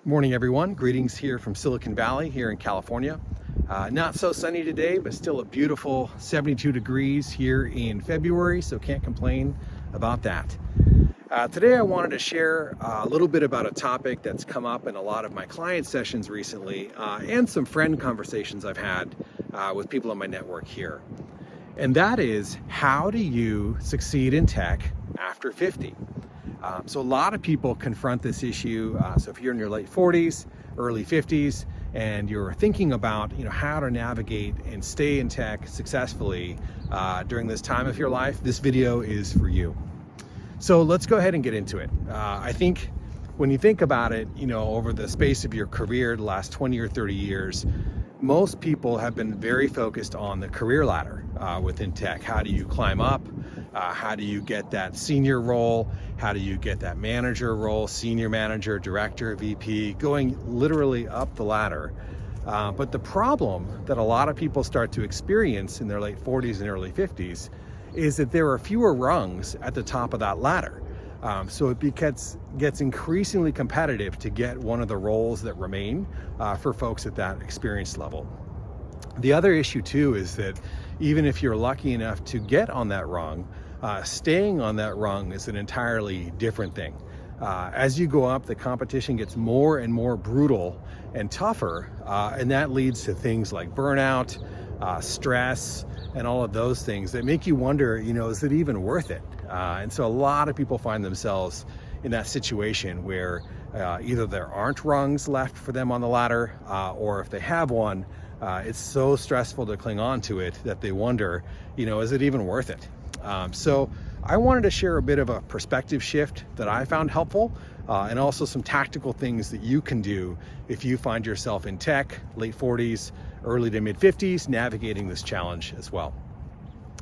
Morning everyone, greetings here from Silicon Valley here in California. Not so sunny today, but still a beautiful 72 degrees here in February, so can't complain about that. Today I wanted to share a little bit about a topic that's come up in a lot of my client sessions recently and some friend conversations I've had with people in my network here. And that is, how do you succeed in tech after 50? So a lot of people confront this issue. So if you're in your late 40s, early 50s, and you're thinking about how to navigate and stay in tech successfully during this time of your life, this video is for you. So let's go ahead and get into it. I think when you think about it, over the space of your career, the last 20 or 30 years, most people have been very focused on the career ladder within tech. How do you climb up? How do you get that senior role? How do you get that manager role, senior manager, director, VP, going literally up the ladder? But the problem that a lot of people start to experience in their late 40s and early 50s is that there are fewer rungs at the top of that ladder. So it gets increasingly competitive to get one of the roles that remain for folks at that experience level. The other issue too is that even if you're lucky enough to get on that rung, staying on that rung is an entirely different thing. As you go up, the competition gets more and more brutal and tougher, and that leads to things like burnout, stress, and all of those things that make you wonder, is it even worth it? And so a lot of people find themselves in that situation where either there aren't rungs left for them on the ladder, or if they have one, it's so stressful to cling on to it that they wonder, is it even worth it? So I wanted to share a bit of a perspective shift that I found helpful, and also some tactical things that you can do if you find yourself in tech, late 40s, early to mid 50s, navigating this challenge as well.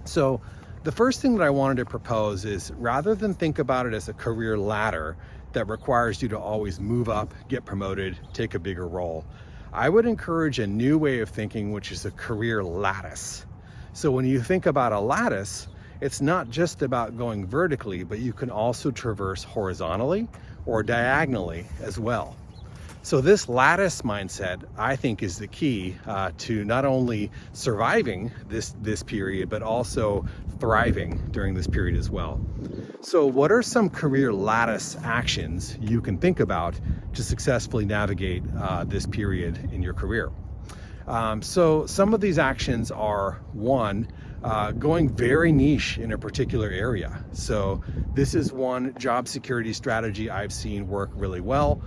So the first thing that I wanted to propose is, rather than think about it as a career ladder that requires you to always move up, get promoted, take a bigger role, I would encourage a new way of thinking, which is a career lattice. So when you think about a lattice, it's not just about going vertically, but you can also traverse horizontally or diagonally as well. So this lattice mindset, I think, is the key to not only surviving this period, but also thriving during this period as well. So what are some career lattice actions you can think about to successfully navigate this period in your career? So some of these actions are, one, going very niche in a particular area. So this is one job security strategy I've seen work really well.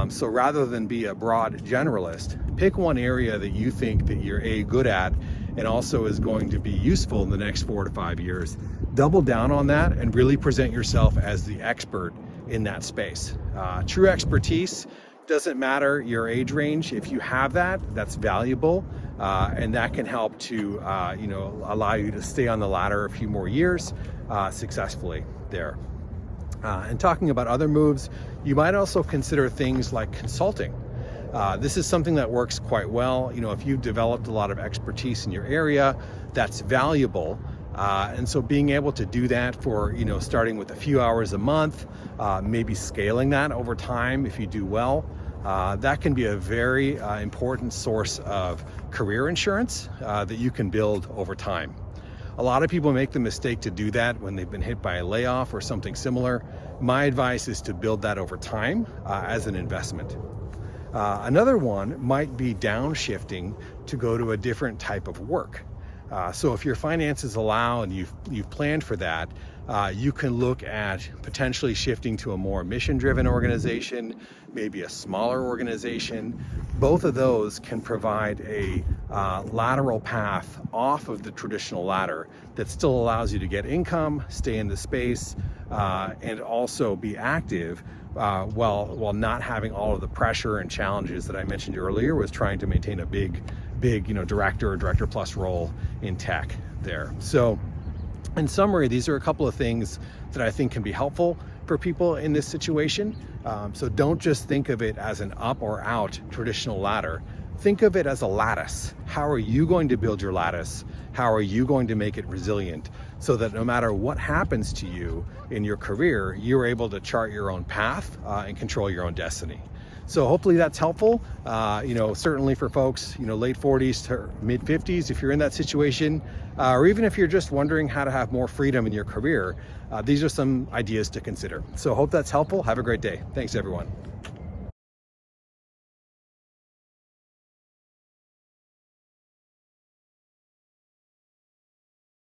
So rather than be a broad generalist, pick one area that you think that you're good at and also is going to be useful in the next 4 to 5 years. Double down on that and really present yourself as the expert in that space. True expertise doesn't matter your age range. If you have that, that's valuable, and that can help to allow you to stay on the ladder a few more years successfully there. And talking about other moves, you might also consider things like consulting. This is something that works quite well. If you've developed a lot of expertise in your area, that's valuable. And so being able to do that for, starting with a few hours a month, maybe scaling that over time if you do well, that can be a very important source of career insurance that you can build over time. A lot of people make the mistake to do that when they've been hit by a layoff or something similar. My advice is to build that over time as an investment. Another one might be downshifting to go to a different type of work. So if your finances allow and you've planned for that, you can look at potentially shifting to a more mission-driven organization, maybe a smaller organization. Both of those can provide a lateral path off of the traditional ladder that still allows you to get income, stay in the space, and also be active while not having all of the pressure and challenges that I mentioned earlier was trying to maintain a big director or director plus role in tech there. So in summary, these are a couple of things that I think can be helpful for people in this situation. So don't just think of it as an up or out traditional ladder. Think of it as a lattice. How are you going to build your lattice? How are you going to make it resilient so that no matter what happens to you in your career, you're able to chart your own path and control your own destiny? So hopefully that's helpful. Certainly for folks, late 40s to mid 50s, if you're in that situation, or even if you're just wondering how to have more freedom in your career, these are some ideas to consider. So hope that's helpful. Have a great day. Thanks, everyone.